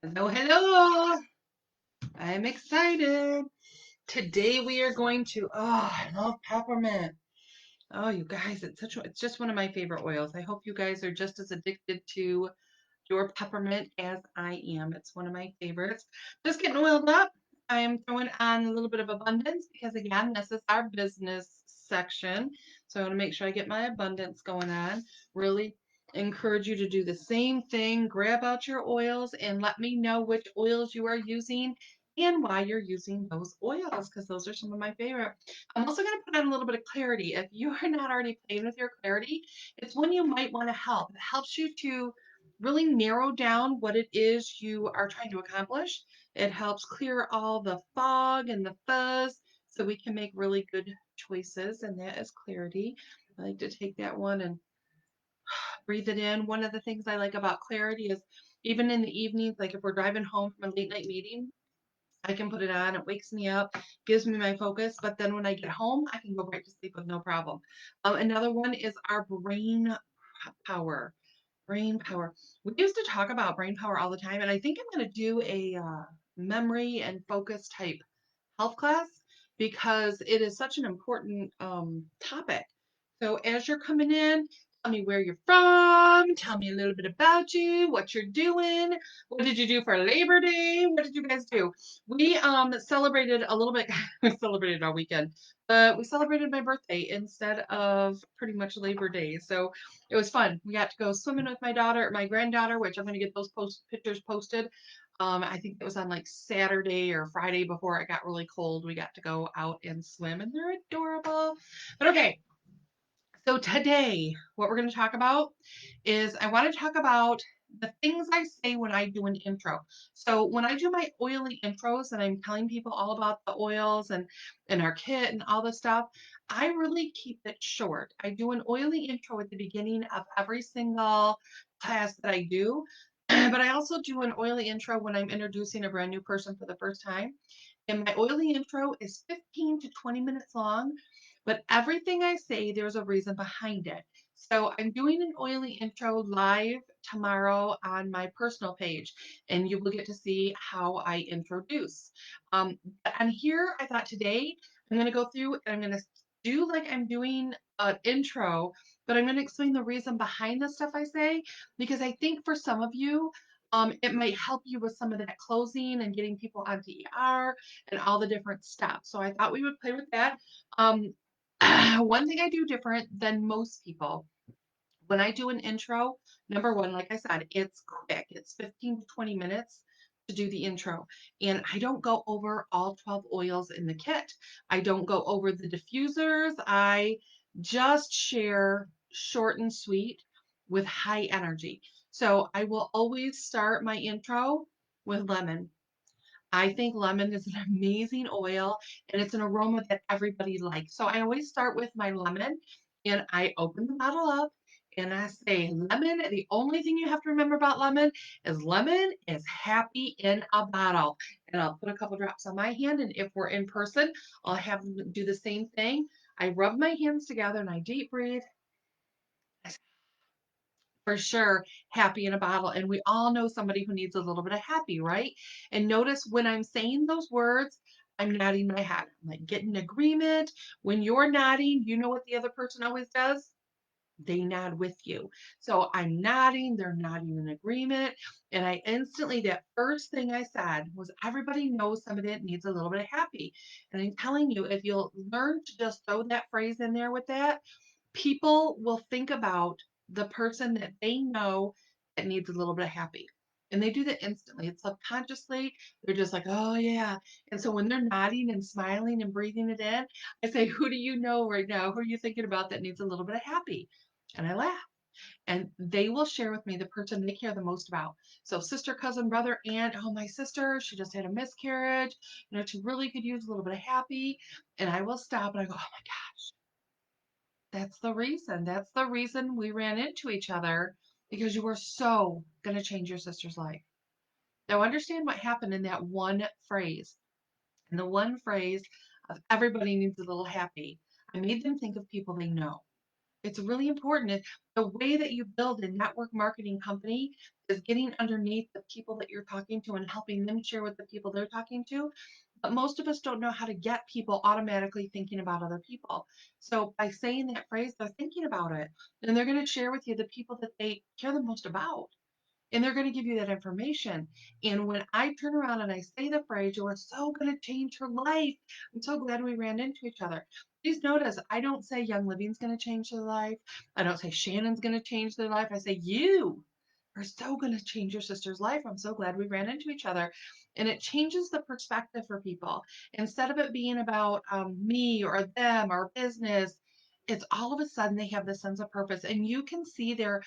Hello, hello. I'm excited. Today we are going to, I love peppermint. Oh, you guys, it's just one of my favorite oils. I hope you guys are just as addicted to your peppermint as I am. It's one of my favorites. Just getting oiled up. I am throwing on a little bit of abundance because again, this is our business section. So I want to make sure I get my abundance going on. Really encourage you to do the same thing. Grab out your oils and let me know which oils you are using and why you're using those oils because those are some of my favorite. I'm also going to put on a little bit of clarity. If you are not already playing with your clarity, it's one you might want to help. It helps you to really narrow down what it is you are trying to accomplish. It helps clear all the fog and the fuzz so we can make really good choices, and that is clarity. I like to take that one and breathe it in. One of the things I like about clarity is even in the evenings, like if we're driving home from a late night meeting, I can put it on. It wakes me up, gives me my focus. But then when I get home, I can go right to sleep with no problem. Another one is our brain power. Brain power. We used to talk about brain power all the time, and I think I'm going to do a memory and focus type health class because it is such an important topic. So as you're coming in, tell me where you're from, tell me a little bit about you, what you're doing, what did you do for Labor Day, what did you guys do? We celebrated a little bit, we celebrated all weekend, but we celebrated my birthday instead of pretty much Labor Day. So it was fun. We got to go swimming with my granddaughter, which I'm going to get those pictures posted. I think it was on like Saturday or Friday before it got really cold. We got to go out and swim, and they're adorable. But okay, so today, what we're going to talk about is I want to talk about the things I say when I do an intro. So when I do my oily intros and I'm telling people all about the oils and our kit and all the stuff, I really keep it short. I do an oily intro at the beginning of every single class that I do. But I also do an oily intro when I'm introducing a brand new person for the first time. And my oily intro is 15 to 20 minutes long, but everything I say, there's a reason behind it. So I'm doing an oily intro live tomorrow on my personal page, and you will get to see how I introduce. But on here, I thought today I'm going to go through and I'm going to do like I'm doing an intro, but I'm going to explain the reason behind the stuff I say, because I think for some of you, it might help you with some of that closing and getting people onto ER and all the different steps. So I thought we would play with that. Um, one thing I do different than most people when I do an intro, number one, like I said, it's quick. It's 15 to 20 minutes to do the intro. And I don't go over all 12 oils in the kit. I don't go over the diffusers. I just share short and sweet with high energy. So I will always start my intro with lemon. I think lemon is an amazing oil and it's an aroma that everybody likes. So I always start with my lemon and I open the bottle up and I say, lemon, the only thing you have to remember about lemon is happy in a bottle. And I'll put a couple drops on my hand. And if we're in person, I'll have them do the same thing. I rub my hands together and I deep breathe for sure, happy in a bottle. And we all know somebody who needs a little bit of happy, right? And notice when I'm saying those words, I'm nodding my head. I'm like getting agreement. When you're nodding, you know what the other person always does? They nod with you. So I'm nodding, they're nodding in agreement. And I instantly, that first thing I said was, everybody knows somebody that needs a little bit of happy. And I'm telling you, if you'll learn to just throw that phrase in there with that, people will think about the person that they know that needs a little bit of happy. And they do that instantly. It's subconsciously, they're just like, oh, yeah. And so when they're nodding and smiling and breathing it in, I say, who do you know right now? Who are you thinking about that needs a little bit of happy? And I laugh. And they will share with me the person they care the most about. So, sister, cousin, brother, aunt, oh, my sister, she just had a miscarriage. She really could use a little bit of happy. And I will stop and I go, oh my God, that's the reason. That's the reason we ran into each other because you were so going to change your sister's life. Now, understand what happened in that one phrase. In the one phrase of everybody needs a little happy, I made them think of people they know. It's really important. The way that you build a network marketing company is getting underneath the people that you're talking to and helping them share with the people they're talking to. But most of us don't know how to get people automatically thinking about other people. So by saying that phrase, they're thinking about it and they're going to share with you the people that they care the most about. And they're going to give you that information. And when I turn around and I say the phrase, you are so going to change her life. I'm so glad we ran into each other. Please notice, I don't say Young Living's going to change their life. I don't say Shannon's going to change their life. I say you are so going to change your sister's life. I'm so glad we ran into each other. And it changes the perspective for people. Instead of it being about me or them or business, it's all of a sudden they have this sense of purpose and you can see their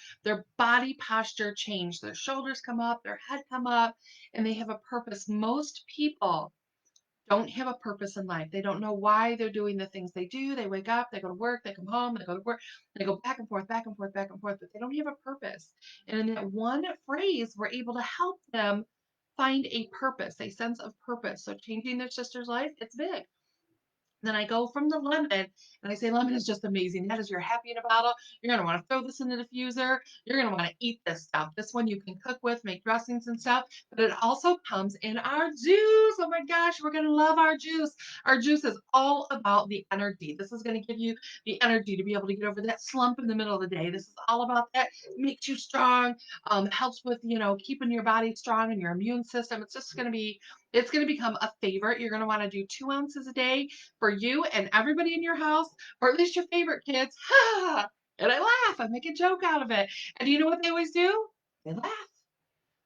body posture change. Their shoulders come up, their head come up, and they have a purpose. Most people don't have a purpose in life. They don't know why they're doing the things they do. They wake up, they go to work, they come home, they go to work, they go back and forth, back and forth, back and forth, but they don't have a purpose. And in that one phrase, we're able to help them find a purpose, a sense of purpose. So changing their sister's life, it's big. Then I go from the lemon and I say, lemon is just amazing. That is your happy in a bottle. You're going to want to throw this in the diffuser. You're going to want to eat this stuff. This one you can cook with, make dressings and stuff, but it also comes in our juice. Oh my gosh, we're going to love our juice. Our juice is all about the energy. This is going to give you the energy to be able to get over that slump in the middle of the day. This is all about that. Makes you strong, helps with, keeping your body strong and your immune system. It's going to become a favorite. You're going to want to do 2 ounces a day for you and everybody in your house, or at least your favorite kids. And I laugh. I make a joke out of it. And you know what they always do? They laugh.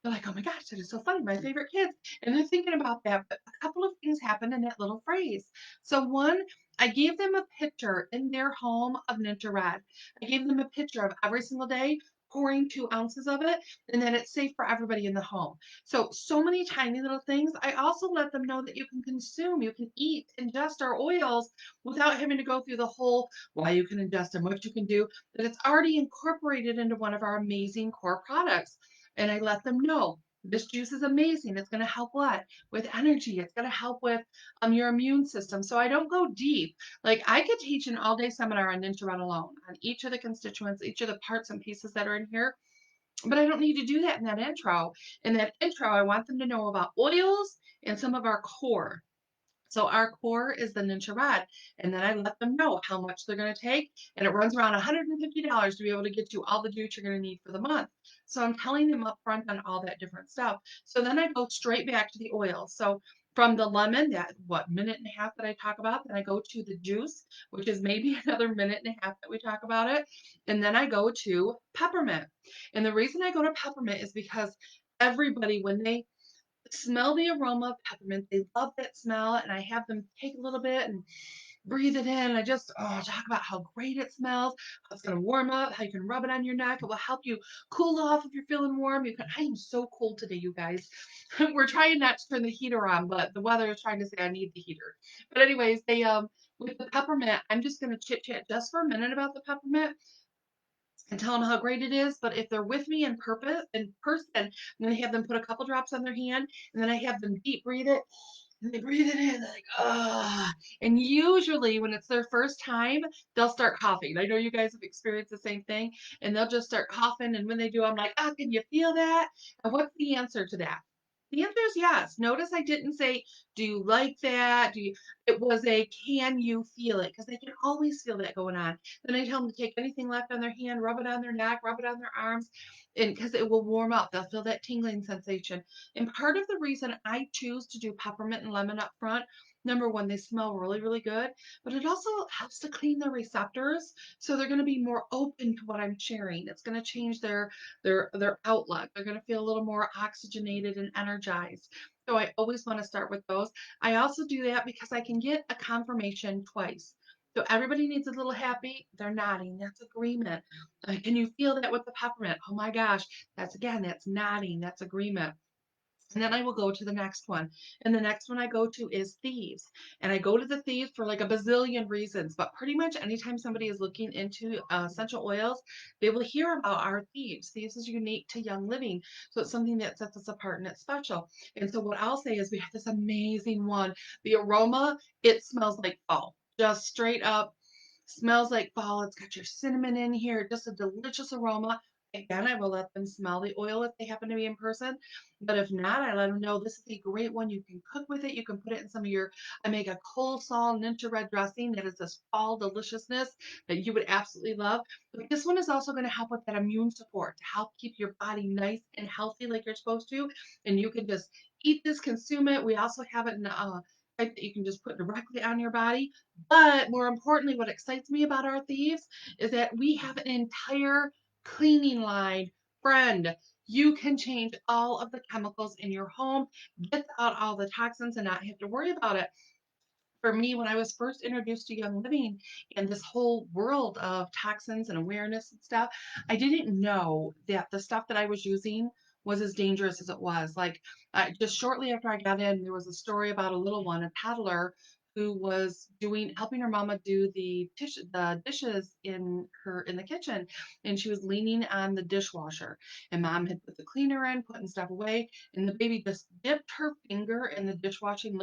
They're like, oh my gosh, that is so funny. My favorite kids. And they're thinking about that. But a couple of things happened in that little phrase. So, one, I gave them a picture in their home of Ninja Red. I gave them a picture of every single day pouring 2 ounces of it, and then it's safe for everybody in the home. So many tiny little things. I also let them know that you can consume, you can eat, ingest our oils without having to go through the whole why you can ingest them, what you can do, that it's already incorporated into one of our amazing core products. And I let them know this juice is amazing. It's going to help what? With energy. It's going to help with your immune system. So I don't go deep. Like I could teach an all-day seminar on Ninja Red alone, on each of the constituents, each of the parts and pieces that are in here. But I don't need to do that in that intro. In that intro, I want them to know about oils and some of our core. So our core is the Ninja Red, and then I let them know how much they're going to take, and it runs around $150 to be able to get you all the juice you're going to need for the month. So I'm telling them up front on all that different stuff. So then I go straight back to the oil. So from the lemon, that minute and a half that I talk about, then I go to the juice, which is maybe another minute and a half that we talk about it, and then I go to peppermint. And the reason I go to peppermint is because everybody, when they smell the aroma of peppermint. They love that smell, and I have them take a little bit and breathe it in. I just talk about how great it smells, how it's going to warm up, how you can rub it on your neck. It will help you cool off if you're feeling warm. I am so cold today, you guys. We're trying not to turn the heater on, but the weather is trying to say I need the heater. But anyways, they with the peppermint, I'm just going to chit chat just for a minute about the peppermint and tell them how great it is. But if they're with me in person, I'm going to have them put a couple drops on their hand, and then I have them deep breathe it. And they breathe it in, they're like, ah. And usually when it's their first time, they'll start coughing. I know you guys have experienced the same thing, and they'll just start coughing. And when they do, I'm like, can you feel that? And what's the answer to that? The answer is yes. Notice I didn't say, do you like that? It was a, can you feel it? Because they can always feel that going on. Then I tell them to take anything left on their hand, rub it on their neck, rub it on their arms, and because it will warm up. They'll feel that tingling sensation. And part of the reason I choose to do peppermint and lemon up front, number one, they smell really, really good, but it also helps to clean their receptors. So they're going to be more open to what I'm sharing. It's going to change their outlook. They're going to feel a little more oxygenated and energized. So I always want to start with those. I also do that because I can get a confirmation twice. So everybody needs a little happy. They're nodding. That's agreement. Can you feel that with the peppermint? Oh my gosh. That's nodding. That's agreement. And then I will go to the next one. And the next one I go to is thieves. And I go to the thieves for like a bazillion reasons. But pretty much anytime somebody is looking into essential oils, they will hear about our thieves. Thieves is unique to Young Living. So it's something that sets us apart and it's special. And so what I'll say is we have this amazing one. The aroma, it smells like fall. Just straight up Smells like fall. It's got your cinnamon in here, just a delicious aroma. Again, I will let them smell the oil if they happen to be in person. But if not, I let them know this is a great one. You can cook with it. You can put it in some of your, I make a coleslaw ninja red dressing that is this fall deliciousness that you would absolutely love. But this one is also going to help with that immune support to help keep your body nice and healthy like you're supposed to. And you can just eat this, consume it. We also have it in type that you can just put directly on your body. But more importantly, what excites me about our thieves is that we have an entire cleaning line. Friend, you can change all of the chemicals in your home, get out all the toxins, and not have to worry about it. For me, when I was first introduced to Young Living and this whole world of toxins and awareness and stuff, I didn't know that the stuff that I was using was as dangerous as it was. Like, just shortly after I got in, there was a story about a little one, a toddler, who was helping her mama do the dishes in the kitchen, and she was leaning on the dishwasher, and mom had put the cleaner in, putting stuff away, and the baby just dipped her finger in the dishwashing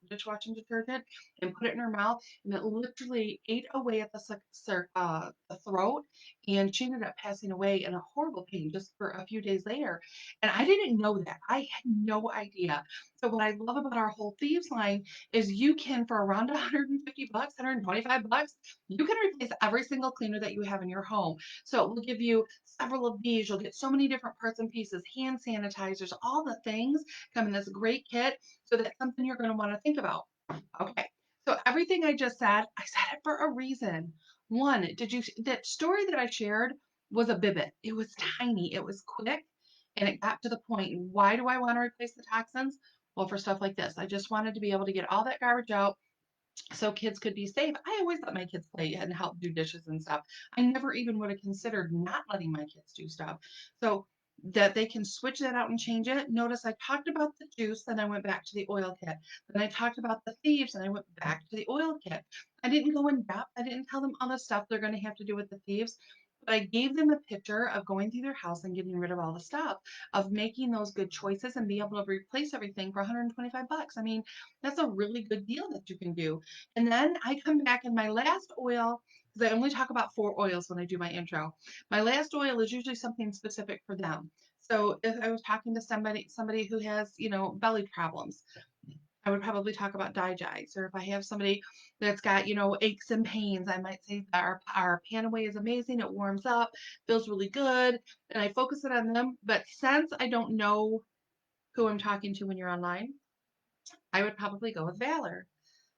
detergent and put it in her mouth, and it literally ate away at the throat, and she ended up passing away in a horrible pain just for a few days later. And I didn't know that. I had no idea. So what I love about our whole thieves line is you can, for around 150 bucks, 125 bucks, you can replace every single cleaner that you have in your home. So it will give you several of these. You'll get so many different parts and pieces, hand sanitizers, all the things come in this great kit. So that's something you're going to want to think about. Okay. So everything I just said, I said it for a reason. One, that story that I shared was a bibbit. It was tiny, it was quick, and it got to the point. Why do I want to replace the toxins? Well, for stuff like this, I just wanted to be able to get all that garbage out so kids could be safe. I always let my kids play and help do dishes and stuff. I never even would have considered not letting my kids do stuff. So that they can switch that out and change it. Notice I talked about the juice, then I went back to the oil kit. Then I talked about the thieves, and I went back to the oil kit. I didn't go in depth. I didn't tell them all the stuff they're going to have to do with the thieves. But I gave them a picture of going through their house and getting rid of all the stuff, of making those good choices and be able to replace everything for 125 bucks. I mean, that's a really good deal that you can do. And then I come back in my last oil, because I only talk about 4 oils when I do my intro. My last oil is usually something specific for them. So if I was talking to somebody who has, belly problems, I would probably talk about Digize. Or if I have somebody that's got, aches and pains, I might say that our Panaway is amazing. It warms up, feels really good, and I focus it on them. But since I don't know who I'm talking to when you're online, I would probably go with Valor.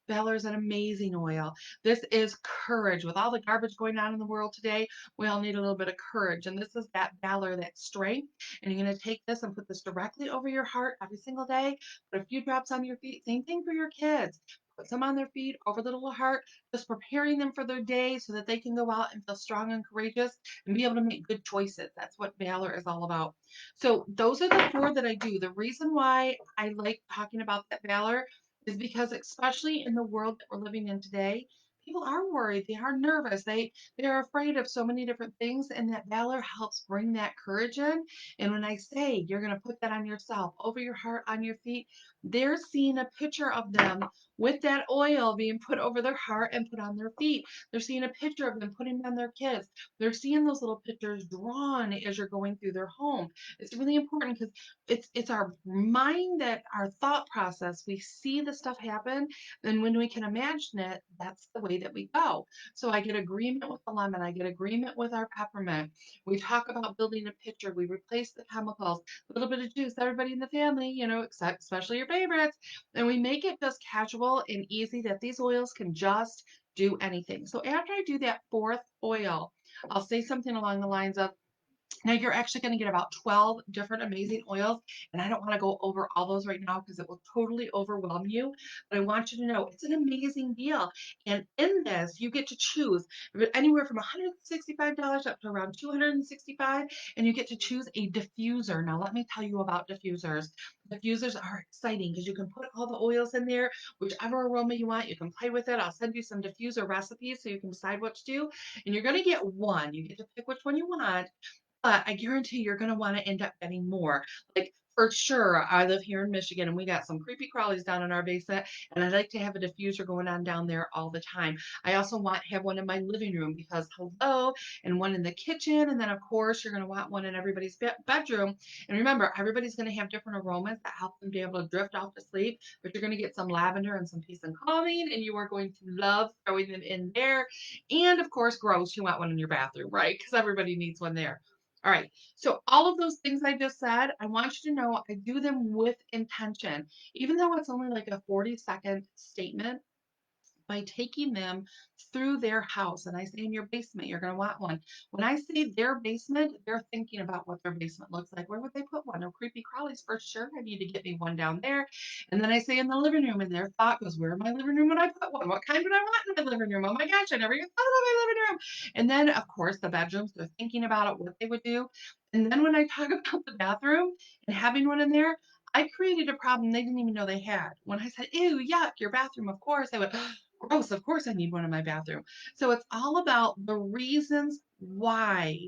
Valor is an amazing oil. This is courage. With all the garbage going on in the world today, we all need a little bit of courage. And this is that Valor, that strength. And you're going to take this and put this directly over your heart every single day. Put a few drops on your feet. Same thing for your kids. Put some on their feet, over the little heart, just preparing them for their day so that they can go out and feel strong and courageous and be able to make good choices. That's what Valor is all about. So those are the 4 that I do. The reason why I like talking about that Valor is because, especially in the world that we're living in today, people are worried, they are nervous, they're afraid of so many different things, and that Valor helps bring that courage in. And when I say you're going to put that on yourself, over your heart, on your feet, they're seeing a picture of them with that oil being put over their heart and put on their feet. They're seeing a picture of them putting on their kids. They're seeing those little pictures drawn as you're going through their home. It's really important because it's our mind, that our thought process, we see the stuff happen, and when we can imagine it, that's the way that we go. So I get agreement with the lemon, I get agreement with our peppermint. We talk about building a picture, we replace the chemicals, a little bit of juice, everybody in the family, except especially your favorites, and we make it just casual and easy that these oils can just do anything. So after I do that 4th oil, I'll say something along the lines of, now you're actually going to get about 12 different amazing oils, and I don't want to go over all those right now because it will totally overwhelm you, but I want you to know it's an amazing deal. And in this, you get to choose anywhere from $165 up to around $265, and you get to choose a diffuser. Now let me tell you about diffusers. Diffusers are exciting because you can put all the oils in there, whichever aroma you want. You can play with it. I'll send you some diffuser recipes so you can decide what to do. And you're going to get one. You get to pick which one you want, but I guarantee you're going to want to end up getting more. Like For sure. I live here in Michigan and we got some creepy crawlies down in our basement, and I like to have a diffuser going on down there all the time. I also want to have one in my living room because hello, and one in the kitchen, and then of course you're going to want one in everybody's bedroom. And remember, everybody's going to have different aromas that help them be able to drift off to sleep, but you're going to get some lavender and some peace and calming, and you are going to love throwing them in there. And of course, gross, you want one in your bathroom, right? Because everybody needs one there. All right. So all of those things I just said, I want you to know I do them with intention. Even though it's only like a 40-second statement, by taking them through their house. And I say in your basement, you're going to want one. When I say their basement, they're thinking about what their basement looks like. Where would they put one? No creepy crawlies for sure. I need to get me one down there. And then I say in the living room, and their thought goes, where in my living room would I put one? What kind would I want in my living room? Oh my gosh, I never even thought about my living room. And then, of course, the bedrooms, they're thinking about it, what they would do. And then when I talk about the bathroom and having one in there, I created a problem they didn't even know they had. When I said, ew, yuck, your bathroom, of course, they went, gross, of course I need one in my bathroom. So it's all about the reasons why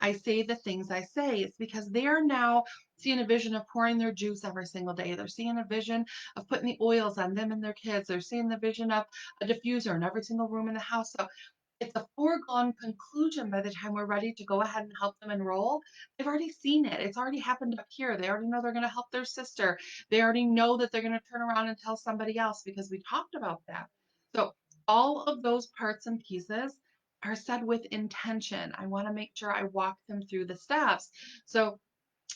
I say the things I say. It's because they are now seeing a vision of pouring their juice every single day. They're seeing a vision of putting the oils on them and their kids. They're seeing the vision of a diffuser in every single room in the house. So it's a foregone conclusion by the time we're ready to go ahead and help them enroll. They've already seen it. It's already happened up here. They already know they're going to help their sister. They already know that they're going to turn around and tell somebody else because we talked about that. So all of those parts and pieces are said with intention. I want to make sure I walk them through the steps. So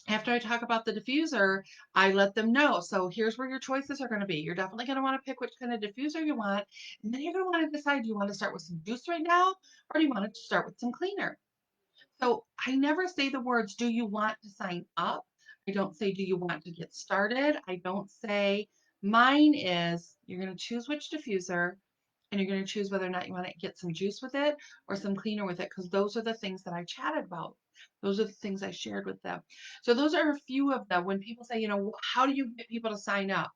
after I talk about the diffuser, I let them know. So here's where your choices are going to be. You're definitely going to want to pick which kind of diffuser you want. And then you're going to want to decide, do you want to start with some juice right now? Or do you want to start with some cleaner? So I never say the words, do you want to sign up? I don't say, do you want to get started? I don't say, mine is, you're going to choose which diffuser and you're going to choose whether or not you want to get some juice with it or some cleaner with it, because those are the things that I chatted about. Those are the things I shared with them. So those are a few of them. When people say, how do you get people to sign up?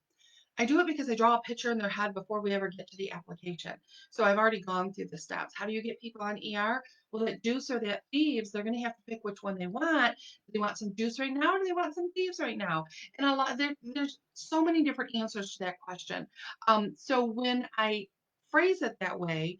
I do it because I draw a picture in their head before we ever get to the application. So I've already gone through the steps. How do you get people on ER? Well, that juice or that thieves, they're going to have to pick which one they want. Do they want some juice right now or do they want some thieves right now? And there's so many different answers to that question. So when I phrase it that way,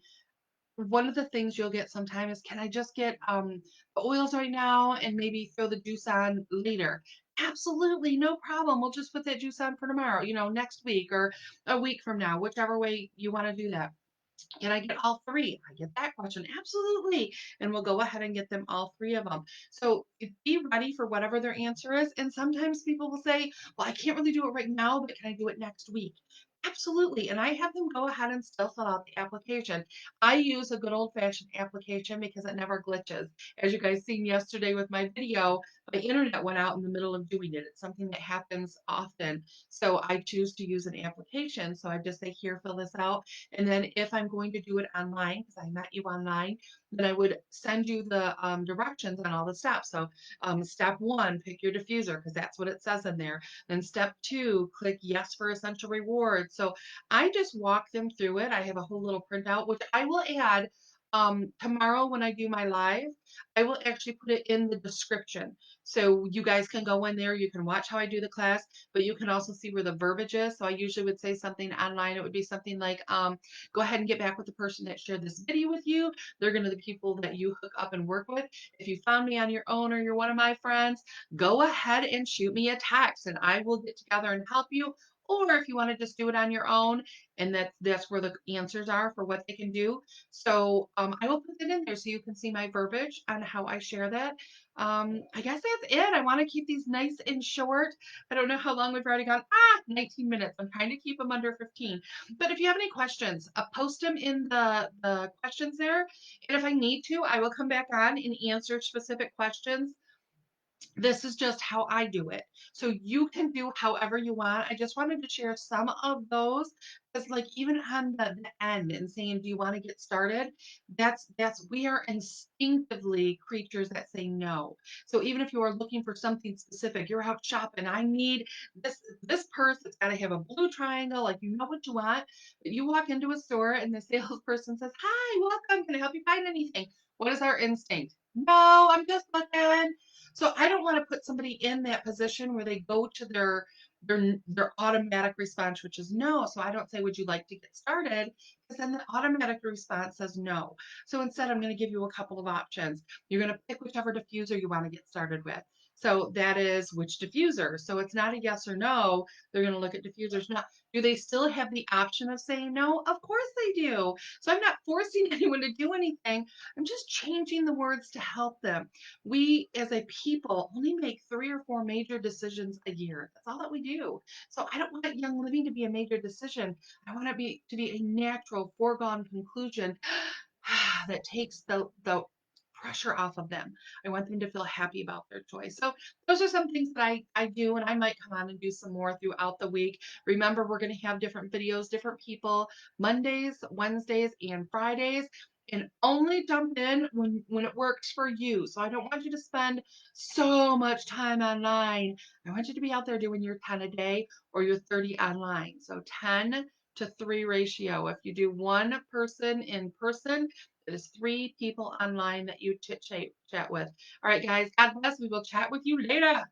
one of the things you'll get sometimes is, can I just get the oils right now and maybe throw the juice on later? Absolutely, no problem. We'll just put that juice on for tomorrow, next week or a week from now, whichever way you want to do that. Can I get all three? I get that question. Absolutely. And we'll go ahead and get them all three of them. So be ready for whatever their answer is. And sometimes people will say, well, I can't really do it right now, but can I do it next week? Absolutely. And I have them go ahead and still fill out the application. I use a good old fashioned application because it never glitches. As you guys seen yesterday with my video, my internet went out in the middle of doing it. It's something that happens often. So I choose to use an application. So I just say, here, fill this out. And then if I'm going to do it online, because I met you online, then I would send you the directions on all the steps. So step one, pick your diffuser because that's what it says in there. Then step two, click yes for essential rewards. So I just walk them through it. I have a whole little printout, which I will add tomorrow when I do my live. I will actually put it in the description. So you guys can go in there, you can watch how I do the class, but you can also see where the verbiage is. So I usually would say something online. It would be something like, go ahead and get back with the person that shared this video with you. They're going to be the people that you hook up and work with. If you found me on your own or you're one of my friends, go ahead and shoot me a text and I will get together and help you. Or if you want to just do it on your own, and that's where the answers are for what they can do. So I will put it in there so you can see my verbiage on how I share that. I guess that's it. I want to keep these nice and short. I don't know how long we've already gone. 19 minutes. I'm trying to keep them under 15. But if you have any questions, post them in the questions there. And if I need to, I will come back on and answer specific questions. This is just how I do it. So you can do however you want. I just wanted to share some of those because like even on the end and saying, do you want to get started? That's we are instinctively creatures that say no. So even if you are looking for something specific, you're out shopping, I need this purse, it's got to have a blue triangle, like you know what you want. But you walk into a store and the salesperson says, hi, welcome, can I help you find anything? What is our instinct? No, I'm just looking. So I don't want to put somebody in that position where they go to their automatic response, which is no. So I don't say, would you like to get started? Because then the automatic response says no. So instead, I'm going to give you a couple of options. You're going to pick whichever diffuser you want to get started with. So that is which diffuser. So it's not a yes or no. They're going to look at diffusers. Not, do they still have the option of saying no? Of course they do. So I'm not forcing anyone to do anything. I'm just changing the words to help them. We as a people only make 3 or 4 major decisions a year. That's all that we do. So I don't want Young Living to be a major decision. I want it to be a natural foregone conclusion that takes the pressure off of them. I want them to feel happy about their choice. So those are some things that I do, and I might come on and do some more throughout the week. Remember, we're going to have different videos, different people, Mondays, Wednesdays, and Fridays. And only jump in when it works for you. So I don't want you to spend so much time online. I want you to be out there doing your 10 a day or your 30 online. So 10 to 3 ratio. If you do one person in person, it is 3 people online that you chit chat with. All right, guys, God bless. We will chat with you later.